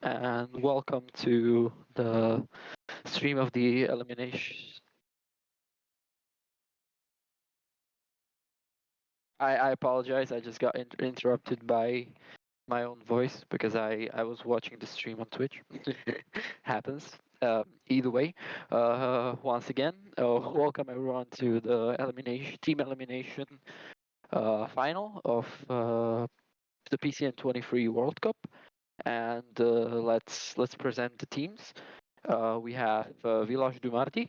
And welcome to the stream of the elimination. I apologize. I just got interrupted by my own voice because I was watching the stream on Twitch. Happens. Either way, once again, welcome everyone to the elimination final of the PCM 23 World Cup, and let's present the teams. We have Village Dumarti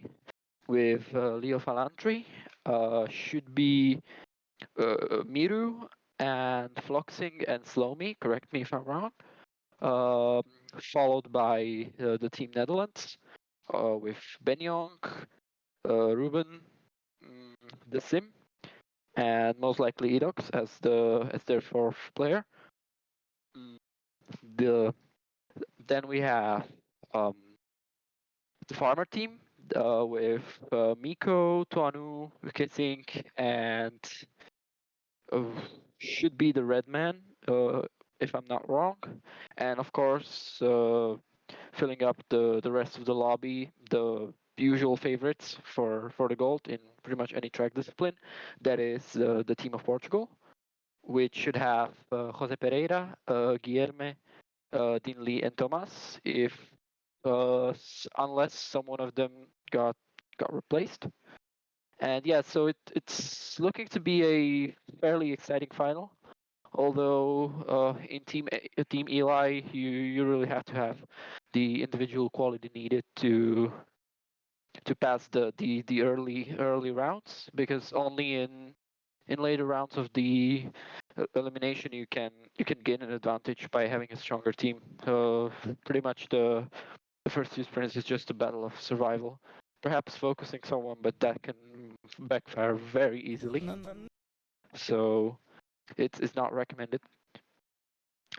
with Leo Falantri, should be Miru and Floxing and Slomi, correct me if I'm wrong, um, followed by the Team Netherlands with Benyong, Ruben, mm, the Sim, and most likely Edox as their fourth player. Mm, The Then we have um, the Farmer team with Miko, Tuanu, Kitsink, and uh, should be the Red Man, if I'm not wrong. And of course, filling up the rest of the lobby, the usual favorites for the gold in pretty much any track discipline. That is the team of Portugal, which should have Jose Pereira, Guilherme, Dinley, and Thomas. If unless someone of them got replaced. And yeah, so it's looking to be a fairly exciting final Although in Team Eli, you really have to have the individual quality needed to pass the early rounds, because only in later rounds of the elimination you can gain an advantage by having a stronger team. Pretty much the first few sprints is just a battle of survival. Perhaps focusing someone, but that can backfire very easily. So it's not recommended.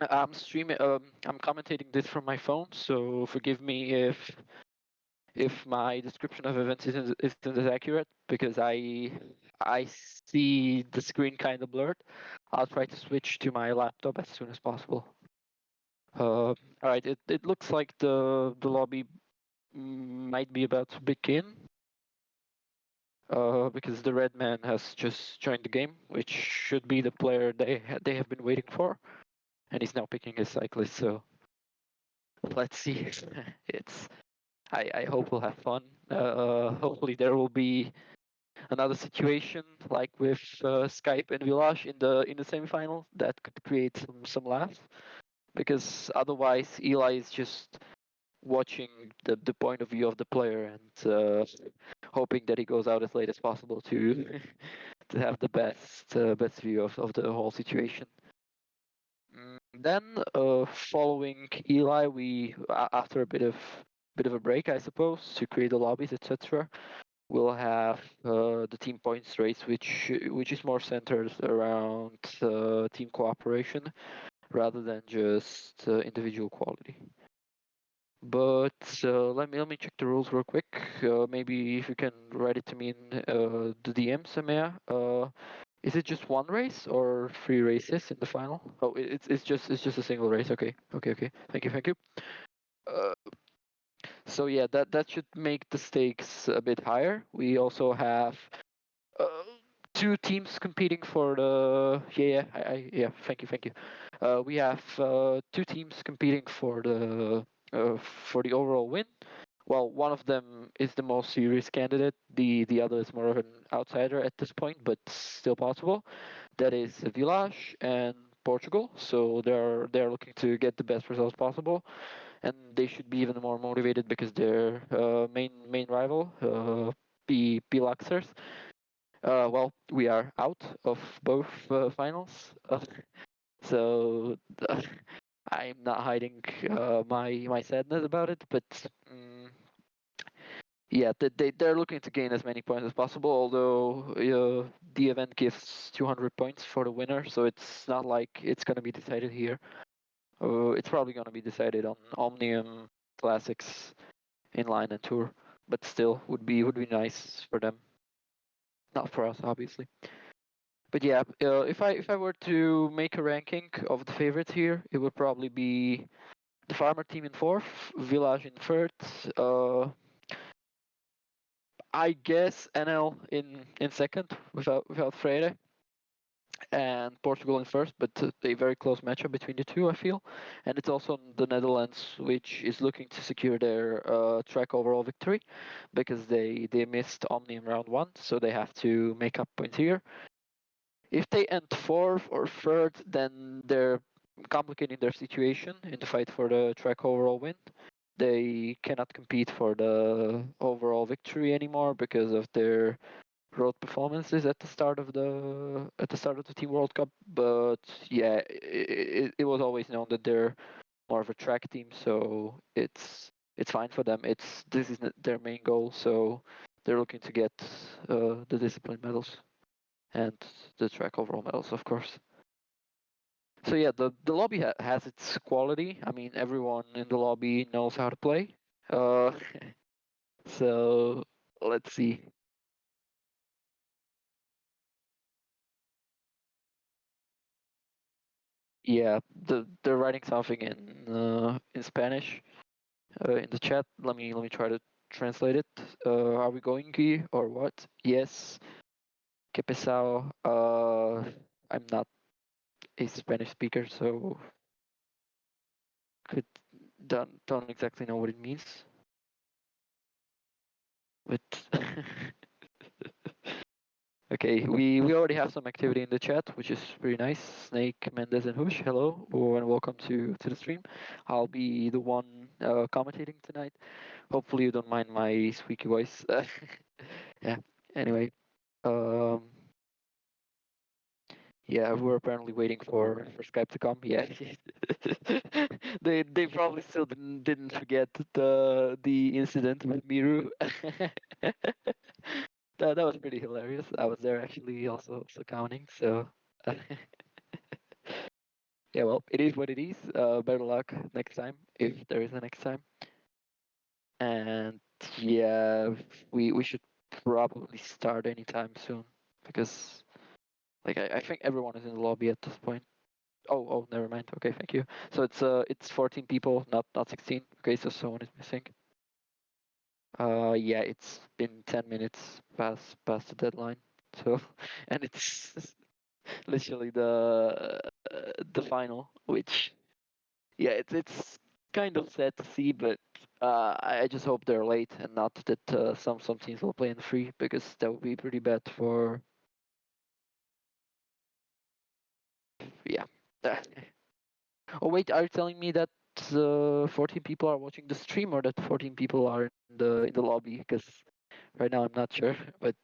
I'm streaming. I'm commentating this from my phone, so forgive me if my description of events isn't as accurate, because I see the screen kind of blurred. I'll try to switch to my laptop as soon as possible. All right. It looks like the lobby might be about to begin. Because the red man has just joined the game, which should be the player they have been waiting for, and he's now picking his cyclist. So let's see. it's I hope we'll have fun. Hopefully there will be another situation like with Skype and Village in the semifinal that could create some laughs, because otherwise Eli is just watching the point of view of the player and hoping that he goes out as late as possible to to have the best view of the whole situation. Then following Eli, we after a bit of a break, I suppose, to create the lobbies, etc. We'll have the team points race, which is more centered around team cooperation rather than just individual quality. But let me check the rules real quick. Maybe if you can write it to me in the DM, Samea. Is it just one race or three races in the final? Oh, it's just a single race. Okay, okay, okay. Thank you. Uh, so yeah, that should make the stakes a bit higher. We also have uh, two teams competing for the yeah. Thank you. We have two teams competing for the overall win. Well, one of them is the most serious candidate. The other is more of an outsider at this point, but still possible. That is Village and Portugal. So they're looking to get the best results possible, and they should be even more motivated because their main rival, P Luxers. Well, we are out of both finals, so I'm not hiding my sadness about it. But um, yeah, they're looking to gain as many points as possible. Although the event gives 200 points for the winner, so it's not like it's gonna be decided here. It's probably gonna be decided on Omnium Classics, Inline, and Tour. But still, would be nice for them, not for us, obviously. But yeah, if I were to make a ranking of the favorites here, it would probably be the Farmer team in fourth, Village in third, I guess NL in second without Freire, and Portugal in first. But a very close matchup between the two, I feel. And it's also the Netherlands, which is looking to secure their track overall victory, because they missed Omnium round one, so they have to make up points here. If they end fourth or third, then they're complicating their situation in the fight for the track overall win. They cannot compete for the overall victory anymore because of their road performances at the start of the Team World Cup. But yeah, it was always known that they're more of a track team, so it's fine for them. This is their main goal, so they're looking to get the discipline medals and the track overall medals, of course. So yeah, the lobby has its quality. I mean, everyone in the lobby knows how to play. Uh, so let's see. Yeah, they're writing something in Spanish in the chat. Let me try to translate it. Are we going here or what? Yes. Que pesado. I'm not a Spanish speaker, so could don't exactly know what it means. But Okay, we already have some activity in the chat, which is pretty nice. Snake, Mendez, and Hush, hello, and welcome to the stream. I'll be the one commentating tonight. Hopefully, you don't mind my squeaky voice. Yeah. Anyway, um, yeah, we're apparently waiting for Skype to come. Yeah, they probably still didn't forget the incident with Miru. That was pretty hilarious. I was there actually also counting. So yeah, well, it is what it is. Better luck next time if there is a next time. And yeah, we should probably start anytime soon because like I think everyone is in the lobby at this point. Oh, never mind. Okay, thank you. So it's 14 people, not 16. Okay, so someone is missing. Yeah, it's been 10 minutes past the deadline. So and it's literally the final, which yeah, it's kind of sad to see, but I just hope they're late and not that some teams will play in free because that would be pretty bad for yeah. Oh wait, are you telling me that 14 people are watching the stream or that 14 people are in the lobby? Because right now I'm not sure, but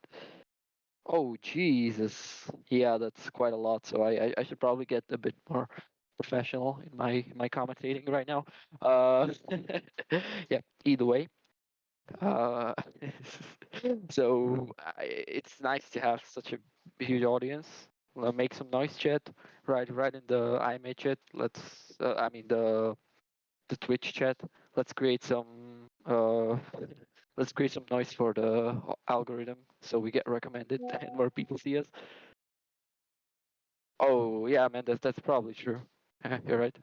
oh Jesus, yeah, that's quite a lot. So I should probably get a bit more professional in my commentating right now. Yeah. Either way, uh, so it's nice to have such a huge audience. Make some noise, chat. Right in the IMA chat. I mean the Twitch chat. Let's create some let's create some noise for the algorithm so we get recommended and more people see us. Oh yeah, man, that's probably true. You're right.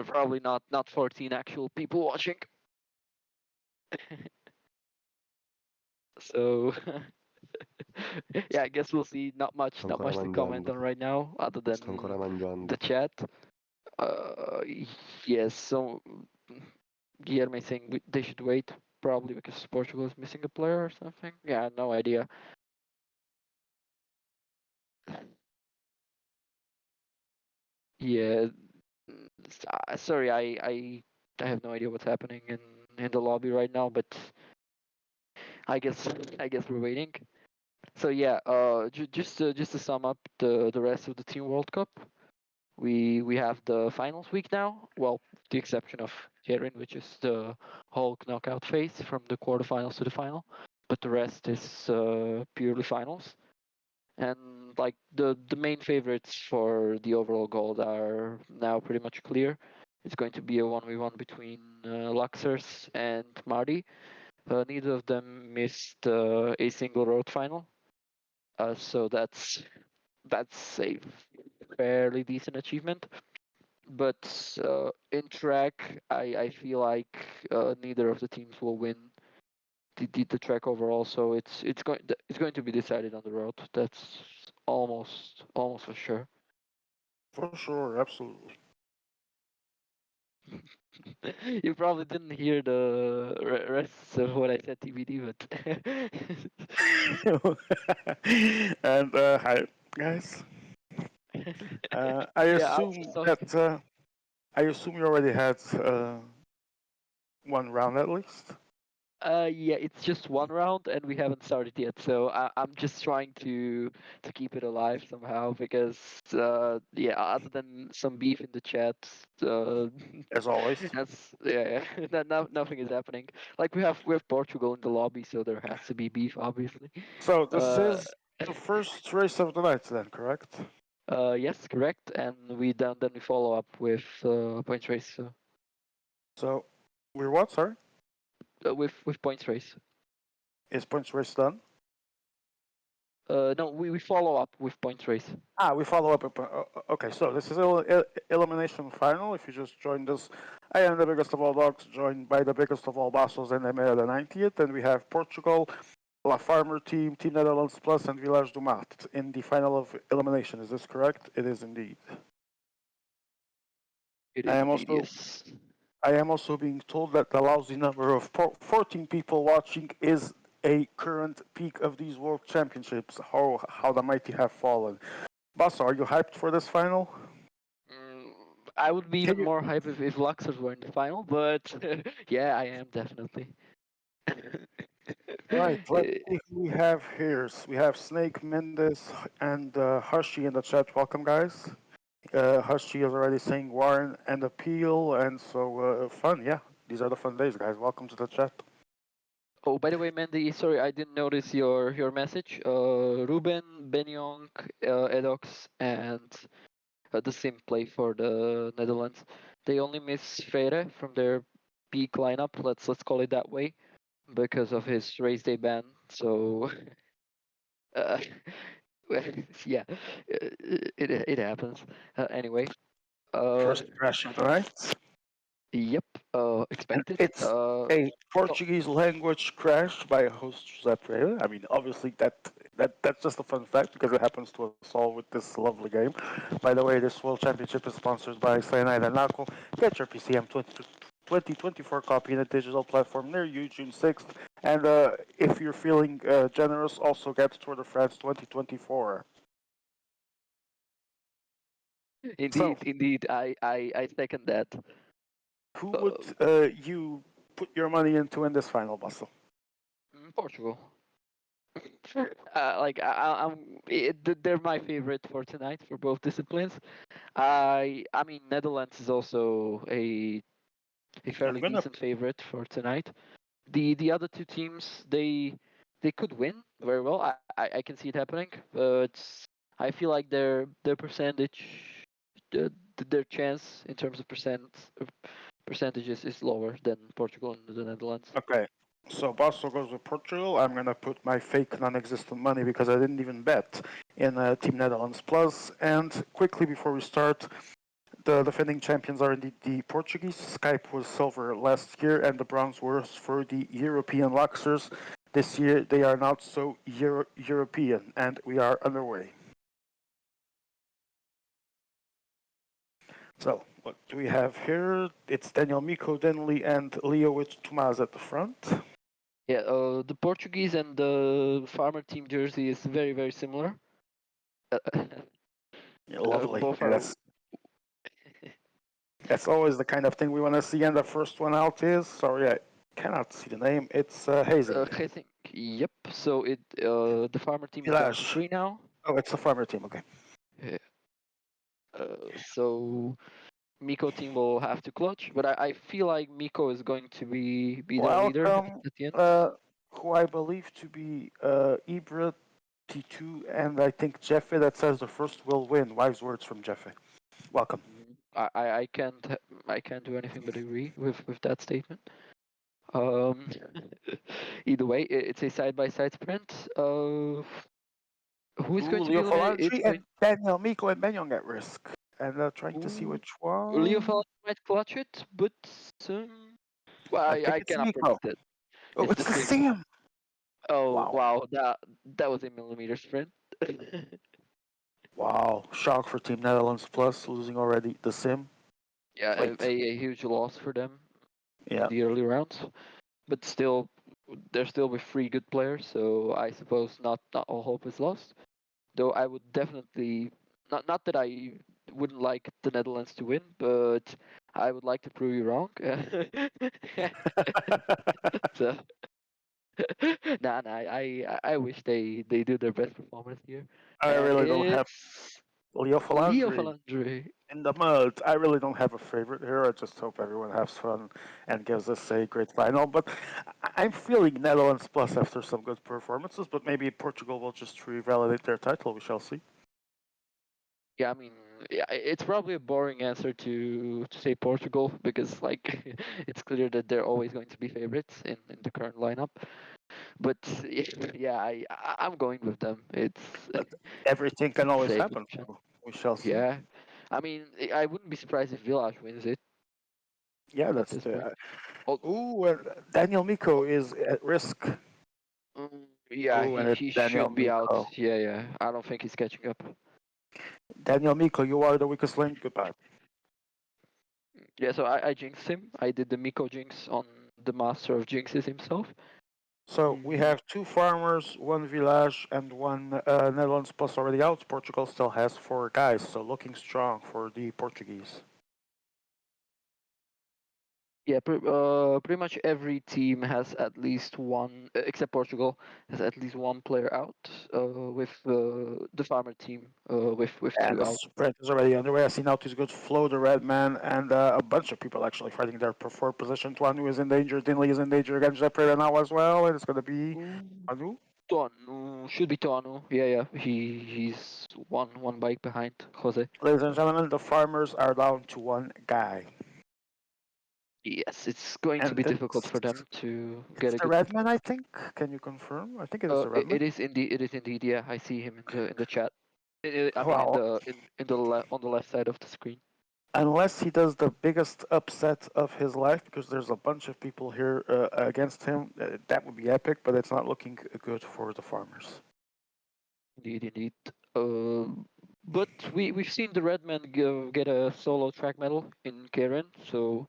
Probably not 14 actual people watching. So yeah, I guess we'll see. Sto Not ancora much to comment mangiando. on right now, other Sto ancora than the mangiando. chat. Uh, yes. So Guillermo saying they should wait, probably because Portugal is missing a player or something. Yeah, no idea. Yeah, sorry, I have no idea what's happening in the lobby right now, but I guess I guess we're waiting. So yeah, just to sum up the rest of the Team World Cup, we have the finals week now. Well, the exception of Kieran, which is the Hulk knockout phase from the quarterfinals to the final, but the rest is purely finals. And like the main favorites for the overall gold are now pretty much clear. It's going to be a 1v1 between Luxers and Marty. Neither of them missed a single road final, so that's a fairly decent achievement. But in track, I feel like neither of the teams will win the track overall. So it's going to be decided on the road. That's almost for sure. For sure, absolutely. You probably didn't hear the rest of what I said TBD, but And hi, guys. I yeah, assume that I assume you already had one round at least. yeah, it's just one round and we haven't started yet, so I'm just trying to keep it alive somehow because yeah, other than some beef in the chat, uh, As always. that's yeah, nothing is happening. Like we have Portugal in the lobby, so there has to be beef, obviously. So this Uh, is the first race of the night, then, correct? yes, correct, and then we follow up with points race. So we're what? Sorry, With points race. is points race done? No, we follow up with points race. Ah, we follow up. Okay, so this is elimination final. If you just joined us, I am the biggest of all dogs, joined by the biggest of all bassos and Emea the 90th, and we have Portugal, La Farmer team, Team Netherlands Plus, and Village du Mart in the final of elimination. Is this correct? It is indeed. It I is am indeed, also yes. I am also being told that the lousy number of 14 people watching is a current peak of these World Championships. How the mighty have fallen. Basso, are you hyped for this final? Mm, I would be Can even you? more hype if Luxors were in the final, but yeah, I am definitely. All right, let's Eh, see who we have here. We have Snake, Mendes, and Hashi in the chat. Welcome, guys. Hashi is already saying Warren and Appeal, and so fun. Yeah, these are the fun days, guys. Welcome to the chat. Oh, by the way, Mandy, sorry, I didn't notice your message. Ruben, Benyong, Edox, and the sim play for the Netherlands. They only miss Fere from their peak lineup. Let's call it that way, because of his race day ban. So uh, yeah, it happens. Anyway, uh, First crash of the night. yep, expected. It's a Oh, Portuguese language crash by host Giuseppe. I mean, obviously that's just a fun fact because it happens to us all with this lovely game. By the way, this World Championship is sponsored by Cyanide and Naco. Get your PCM 2024 copy in a digital platform near you June 6th. And if you're feeling generous, also get Tour de France 2024. So, indeed, I second that. who would Um, you put your money into in this final, Basso? Portugal. They're my favorite for tonight for both disciplines. I mean Netherlands is also a I'm fairly gonna decent favorite for tonight. The other two teams they could win very well. I can see it happening, but I feel like their percentage their chance in terms of percentages is lower than Portugal and the Netherlands. Okay. So Barca goes with Portugal. I'm gonna put my fake non-existent money because I didn't even bet in Team Netherlands Plus. And quickly before we start, the defending champions are indeed the Portuguese. Skype was silver last year, and the bronze was for the European Luxers. This year they are not so European, and we are underway. So what do we have here? It's Daniel Miko, Denley, and Leo with Tomaz at the front. Yeah, the Portuguese and the farmer team jersey is very similar. Uh, Yeah, lovely. both Yeah, are that's always the kind of thing we want to see. And the first one out is, sorry, I cannot see the name. It's Hazing. I think yep. So the farmer team is down to Village. three now. Oh, it's a farmer team. Okay. Yeah. So Miko team will have to clutch, but I feel like Miko is going to be the leader Welcome, at the end. who I believe to be Ibra T2 and I think Jeffe that says the first will win. Wise words from Jeffe. Welcome. I can't do anything but agree with that statement. Um, either way, it's a side by side sprint. Who is Ooh, going to be Leo eliminated? It's Falandri going. and Daniel Miko and Benyong at risk. And trying to see Ooh, which Leo one. Feld might clutch it, but well, I think I it's cannot Miko. predict it. Oh, It's it's the the sim. same. Oh Wow. wow, that was a millimeter sprint. Wow. Shock for Team Netherlands Plus losing already the sim. Yeah, Wait. a huge loss for them in Yeah. the early rounds, but still, they're still with three good players, so I suppose not all hope is lost. Though I would definitely not that I wouldn't like the Netherlands to win, but I would like to prove you wrong. So nah, I wish they do their best performance here, I and really don't have it's Leo Leo Falandri Falandre. in the mud. I really don't have a favorite here. I just hope everyone has fun and gives us a great final. But I'm feeling Netherlands plus after some good performances, but maybe Portugal will just revalidate their title. We shall see. Yeah, I mean, yeah, it's probably a boring answer to say Portugal because like it's clear that they're always going to be favorites in the current lineup. But yeah, I'm going with them. But everything can It's always a good happen, chance. so we shall see. Yeah, I mean, I wouldn't be surprised if Village wins it Yeah, at that's this the. point. Oh, Ooh, and Daniel Miko is at risk. yeah, Oh, and it's he Daniel should be out. Miko. Yeah. I don't think he's catching up. Daniel Miko, you are the weakest link. Goodbye. Yeah, so I jinxed him. I did the Miko jinx on the master of jinxes himself. So we Mm, have two farmers, one village, and one Netherlands plus already out. Portugal still has four guys, so looking strong for the Portuguese. yeah, pretty much every team has at least one, except Portugal, has at least one player out. With the farmer team, with And two the out. sprint is already underway. I see now he's good Flo, the red man, and a bunch of people actually fighting there for position. Tuanu is in danger. Dinley is in danger against Jeffrey now as well. And it's going to be Mm, Anu. Tuanu should be Tuanu. Yeah, yeah. He's one bike behind Jose. Ladies and gentlemen, the farmers are down to one guy. Yes, it's going to And be difficult for them to it's get a the good. red man, I think. Can you confirm? I think it is the red man. It is indeed. It is indeed. Yeah, I see him in the chat. I mean, Well, in the on the left side of the screen. unless he does the biggest upset of his life, because there's a bunch of people here against him, that would be epic. But it's not looking good for the farmers. Indeed, indeed. Uh, but we've seen the Redman get a solo track medal in Karen, so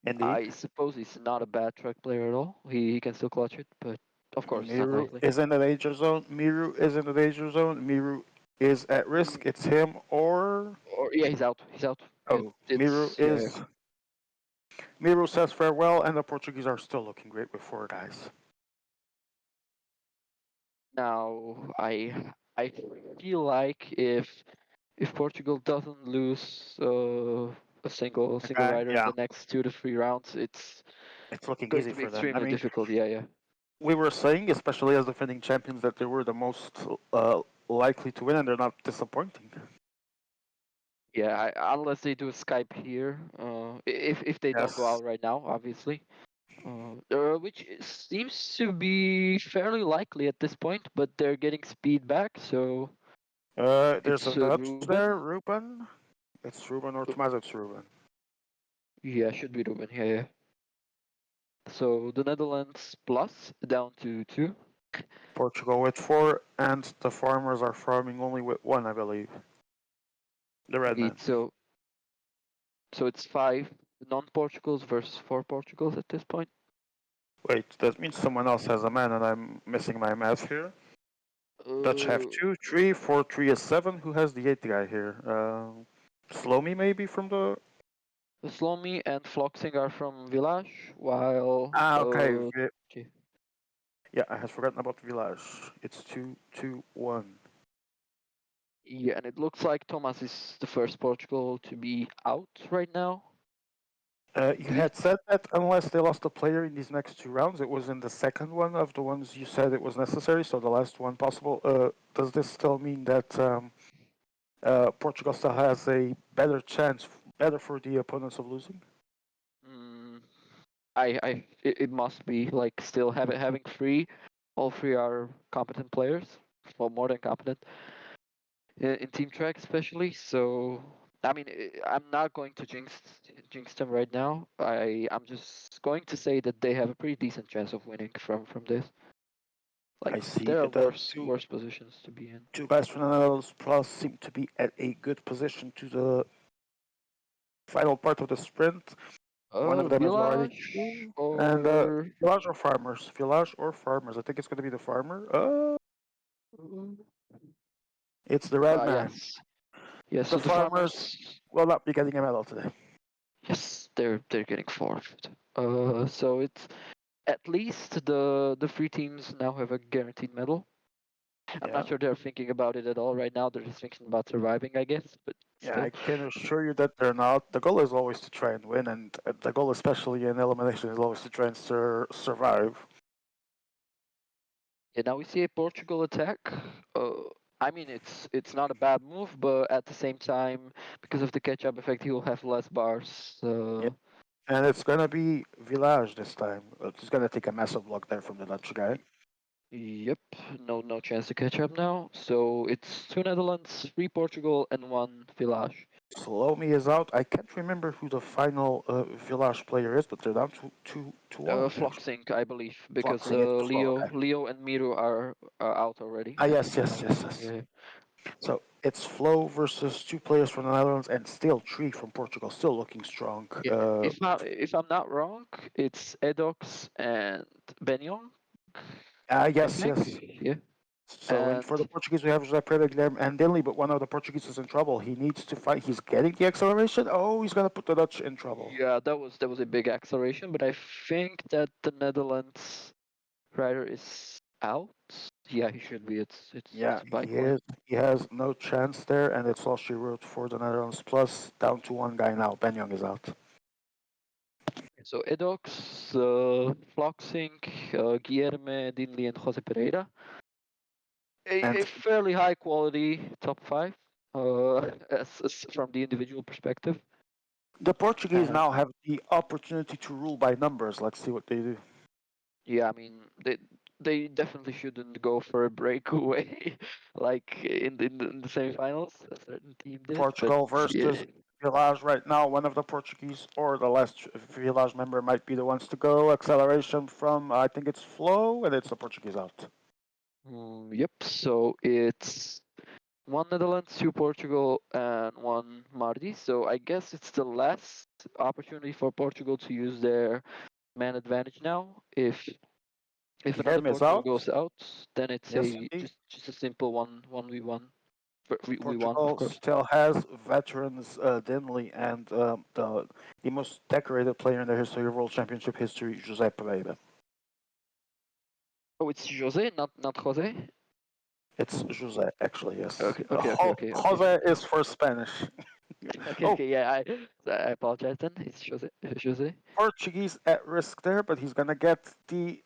Indeed. I suppose he's not a bad track player at all. He can still clutch it, but of course it's Miru unlikely. is in the danger zone. Miru is in the danger zone. Miru is at risk. It's him or Or yeah, he's out. He's out. oh, Miru It's yeah, yeah. is. Miru says farewell, and the Portuguese are still looking great with four guys. Now I feel like if Portugal doesn't lose a single Okay, rider in yeah, the next 2 to 3 rounds, it's it's looking going easy to be for them. I extremely mean, difficult. Yeah, yeah. we were saying, especially as defending champions, that they were the most likely to win, and they're not disappointing. Yeah, unless they do a Skype here, if they don't go Yes, out right now, obviously, which seems to be fairly likely at this point. But they're getting speed back, so there's it's a nudge Ruben. there, Ruben. It's Ruben or Tomas. It's Ruben. Yeah, should be Ruben. Yeah, yeah. So the Netherlands plus down to two. Portugal with four, and the farmers are farming only with one, I believe. The red man. Indeed. So it's five non-Portugals versus four Portugals at this point. Wait, that means someone else has a man, and I'm missing my math here. Dutch have Uh, two, three, four, three is seven. Who has the eighth guy here? Slomy maybe from the. Slomi and Floxing are from Village, while Ah, okay. gee, Yeah, I had forgotten about Village. It's 2-2-1. yeah, and it looks like Thomas is the first Portugal to be out right now. You Indeed. had said that unless they lost a player in these next two rounds, it was in the second one of the ones you said it was necessary, so the last one possible. Does this still mean that Portugal still has a better chance, better for the opponents of losing? Mm, it must be like still having three. All three are competent players, well, more than competent in team track, especially. So, I mean, I'm not going to jinx them right now. I'm just going to say that they have a pretty decent chance of winning from this. Like I see there are the worse positions to be in. two guys from the Netherlands Plus seem to be at a good position to the final part of the sprint. One of them is already Village through. And or Village or Farmers? Village or Farmers? I think it's going to be the Farmer. It's the Red Man. yes, yes. The So the Farmers farmers, will not be getting a medal today. yes, they're getting fourth. So it's at least the three teams now have a guaranteed medal. I'm Yeah. not sure they're thinking about it at all right now. They're just thinking about surviving, I guess. But Yeah, I still, can assure you that they're not. The goal is always to try and win, and the goal, especially in elimination, is always to try and survive. yeah. Now we see a Portugal attack. I mean, it's not a bad move, but at the same time, because of the catch-up effect, he will have less bars. Yeah. And it's gonna be Village this time. It's gonna take a massive block there from the Dutch guy. Yep, no chance to catch up now. So it's two Netherlands, three Portugal, and one Village. Salome is out. I can't remember who the final Village player is, but they're down to one actually. Floxing, I believe, because Floxing, it's Flo. Okay. Leo and Miru are out already, Ah, and yes, yes, yes, yes. yeah. So it's Flo versus two players from the Netherlands and still three from Portugal, still looking strong. Yeah, if I'm not wrong, it's Edox and Benyon. I Yes, think. yes. Yeah. So in And for the Portuguese, we have José Pereira, Guilherme, and Dinley, but one of the Portuguese is in trouble. He needs to fight. He's getting the acceleration. Oh, he's gonna put the Dutch in trouble. yeah, that was a big acceleration, but I think that the Netherlands rider is out. Yeah, he should be. It's Yeah, a he bike one. is. He has no chance there, and it's all she wrote for the Netherlands. Plus, down to one guy now. Ben Young is out. So Edox, Floxink, Guilherme, Dinley, and Jose Pereira. A And fairly high quality top five, as from the individual perspective. the Portuguese And now have the opportunity to rule by numbers. Let's see what they do. yeah, I mean they definitely shouldn't go for a breakaway like in the semifinals. A certain team did, but Portugal yeah. versus Village right now. One of the Portuguese or the last Village member might be the ones to go. Acceleration from I think it's Flo, and it's the Portuguese out. Yep. So it's one Netherlands, two Portugal, and one Mardi. So I guess it's the last opportunity for Portugal to use their man advantage now. If another Guilherme is Portugal out. goes out, then it's Yes, a indeed. just a simple one v one. We won, of Portugal course. still has veterans Dinley and the most decorated player in the history of World Championship history, José Pereira. Oh, it's Jose, not Jose. It's José, actually, yes. Okay. Jose is for Spanish. Oh, Okay. Yeah, I apologize then. It's Jose. Jose. Portuguese at risk there, but he's gonna get the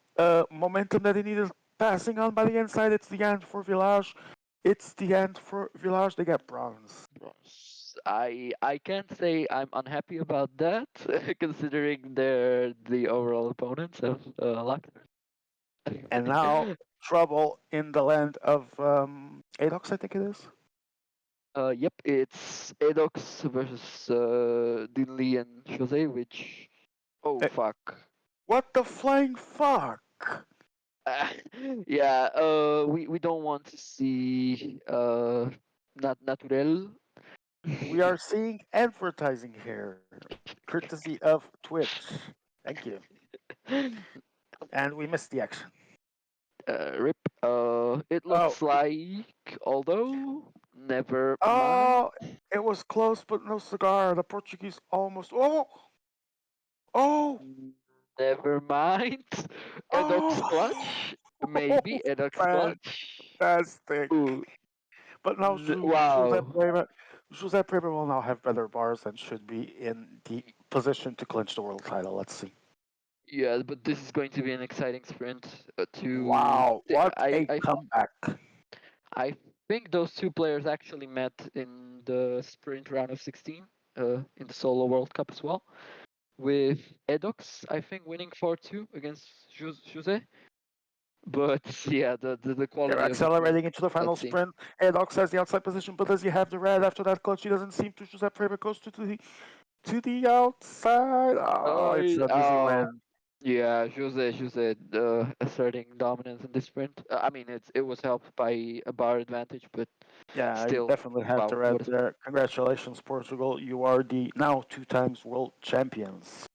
momentum that he needed passing on by the inside. It's the end for Village. It's the end for Village. They get bronze. Bronze. I can't say I'm unhappy about that, considering they're the overall opponents of Luck. And now trouble in the land of Adox, I think it is. Yep, it's Edox versus Dinley and Jose, which oh Eh, fuck. what the flying fuck? Uh, yeah, we don't want to see Naturel. We are seeing advertising here, courtesy of Twitch. Thank you. And we missed the action. Rip. It Oh, looks like, although never mind. oh, it was close, but no cigar. The Portuguese almost. Oh, oh, Never mind. Edox oh, clutch. Maybe Edox clutch. fantastic. Ooh. But now Wow. Jose Pereira will now have better bars and should be in the position to clinch the world title. Let's see. Yeah, but this is going to be an exciting sprint. Wow, what I, a I comeback. I think those two players actually met in the sprint round of 16, in the solo World Cup as well, with Edox I think winning 4-2 against Jose. But yeah, the They're quality of the sprint. accelerating into the final Let's see. sprint. Adox has the outside position, but does he have the red after that clutch? He doesn't seem to. Jose Pereira goes to the outside. Oh, it's an easy Oh win. yeah, Jose asserting dominance in this sprint. I mean, it was helped by a bar advantage, but Yeah, he still, definitely had wow, the red what a sprint. there. Congratulations, Portugal. You are the now two times world champions.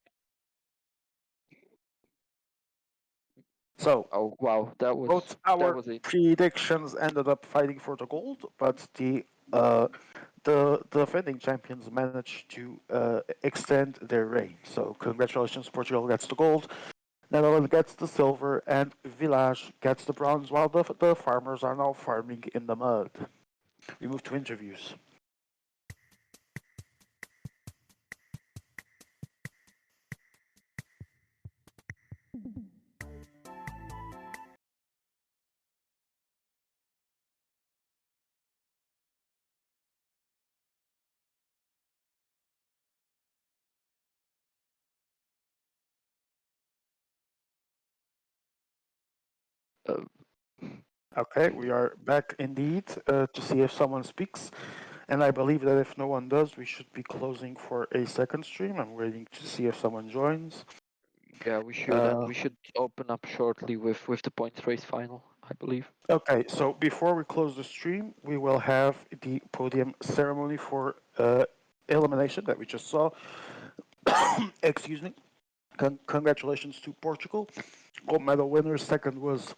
So, Oh wow, that both was that our was a predictions ended up fighting for the gold, but the defending champions managed to extend their reign. So, congratulations, Portugal gets the gold. Netherlands gets the silver, and Village gets the bronze, while the farmers are now farming in the mud. We move to interviews. uh, Okay, we are back indeed to see if someone speaks. And I believe that if no one does, we should be closing for a second stream. I'm waiting to see if someone joins. yeah, we should, and Uh, we should open up shortly with the points race final, I believe. okay, so before we close the stream, we will have the podium ceremony for elimination that we just saw. Excuse me. Congratulations to Portugal. gold medal winners. Second was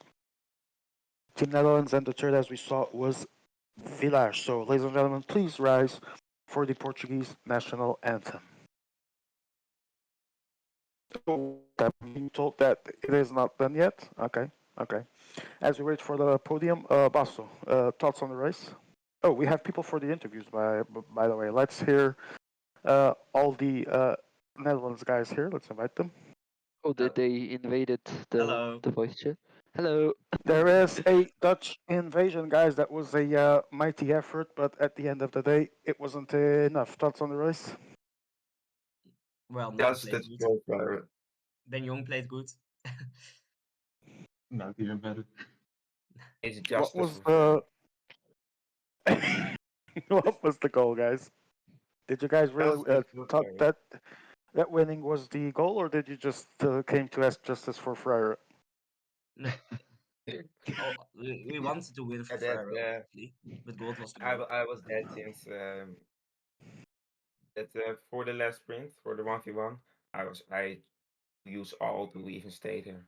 Team Netherlands, and the third, as we saw, was Village. So, ladies and gentlemen, please rise for the Portuguese national anthem. Oh, I'm being told that it is not done yet. Okay, okay. As we wait for the podium, Basso, thoughts on the race? Oh, we have people for the interviews, by the way. Let's hear all the Netherlands guys here. Let's invite them. Oh, they invaded Hello. the voice chat. Hello. There is a Dutch invasion, guys. That was a mighty effort, but at the end of the day, it wasn't enough. Thoughts on the race? Well, Nout Just played that good. profile. Ben Jong played good. Not even better. It's What justice was for the Fire. what was the goal, guys? Did you guys really Justice for thought Fire. that that winning was the goal, or did you just came to ask justice for Fryer? No, oh, we wanted to win for And that Ferrari, obviously, but gold was the I, goal. I was dead since that for the last sprint for the 1v1 I use all to even stay there.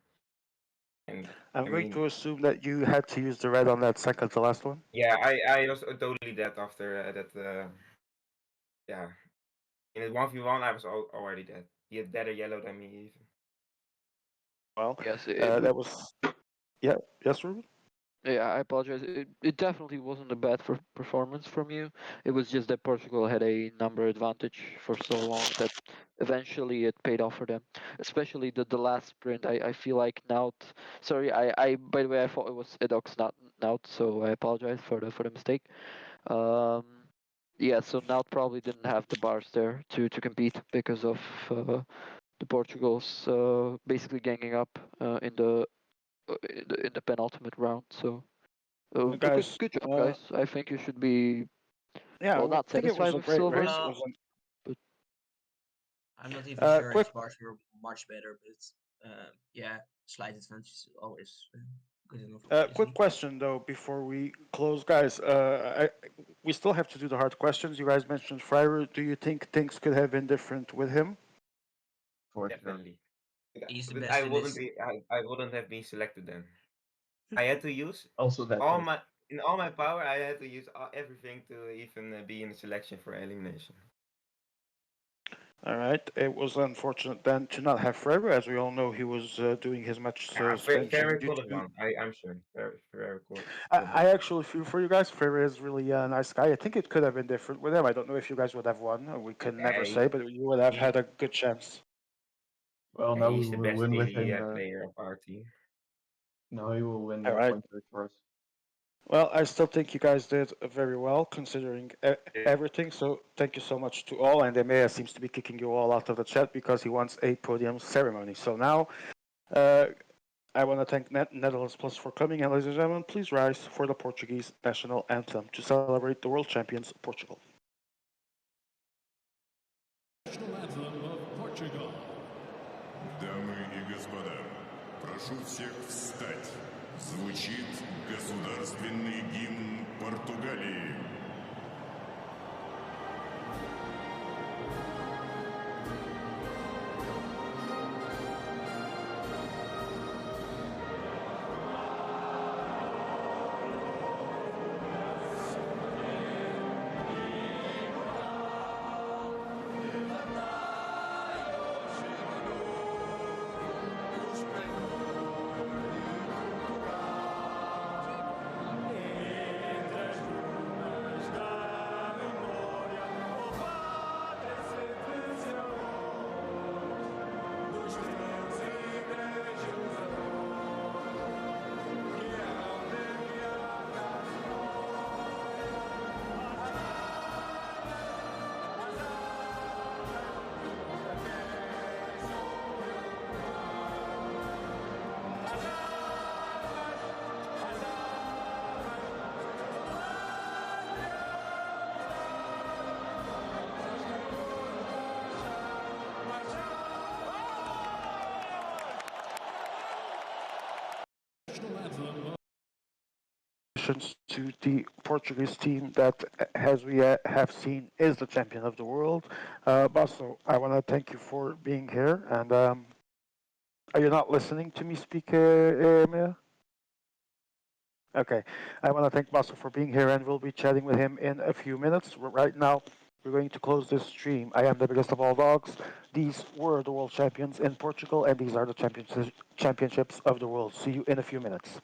And I'm I going mean to assume that you had to use the red on that second to last one. yeah, I was totally dead after that yeah. In the 1v1 I was already dead. He had better yellow than me even. Well, Yes, that was yeah. Yes, Ruben. yeah, I apologize. It definitely wasn't a bad performance from you. It was just that Portugal had a number advantage for so long that eventually it paid off for them. Especially the last sprint. I feel like Nout. Sorry, I by the way I thought it was Edox, not Nout, so I apologize for the mistake. Um, yeah, so Nout probably didn't have the bars there to compete because of the Portugals basically ganging up in the penultimate round. So. But Guys, good job, guys. I think you should be yeah, well, I not think it was satisfied a with great silver, race. It Well, was but I'm not even sure quick his bars were much better, but yeah, slight advantage is always good enough, quick obviously. question though before we close, guys. We still have to do the hard questions. You guys mentioned Fryer. Do you think things could have been different with him? For sure. Definitely. He's the But best in this. I wouldn't have been selected then. I had to use Also that all though. my in all my power. I had to use everything to even be in the selection for elimination. All right. It was unfortunate then to not have Fryer, as we all know he was doing his match Yeah, suspension Ferrer due could have to. won. I'm sure. Ferrer I, could have. I actually feel for you guys. Fryer is really a nice guy. I think it could have been different with him. I don't know if you guys would have won. We can Yeah, never say, but you would have had he, a good chance. Well, now we he's the will best win with daily him. player of our team. Now he will win All right. point for us. Well, I still think you guys did very well considering Yeah. everything. So thank you so much to all. And Emea seems to be kicking you all out of the chat because he wants a podium ceremony. So now uh, I want to thank Netherlands Plus for coming. And ladies and gentlemen, please rise for the Portuguese national anthem to celebrate the world champions, Portugal. National anthem of Portugal. Дамы и господа, прошу всех встать. Звучит государственный гимн Португалии. National anthem of To the Portuguese team that, as we have seen, is the champion of the world. Basso, I want to thank you for being here. And Are you not listening to me speak, Mia? Okay. I want to thank Basso for being here, and we'll be chatting with him in a few minutes. Right now, we're going to close this stream. I am the biggest of all dogs. These were the world champions in Portugal, and these are the championships of the world. See you in a few minutes.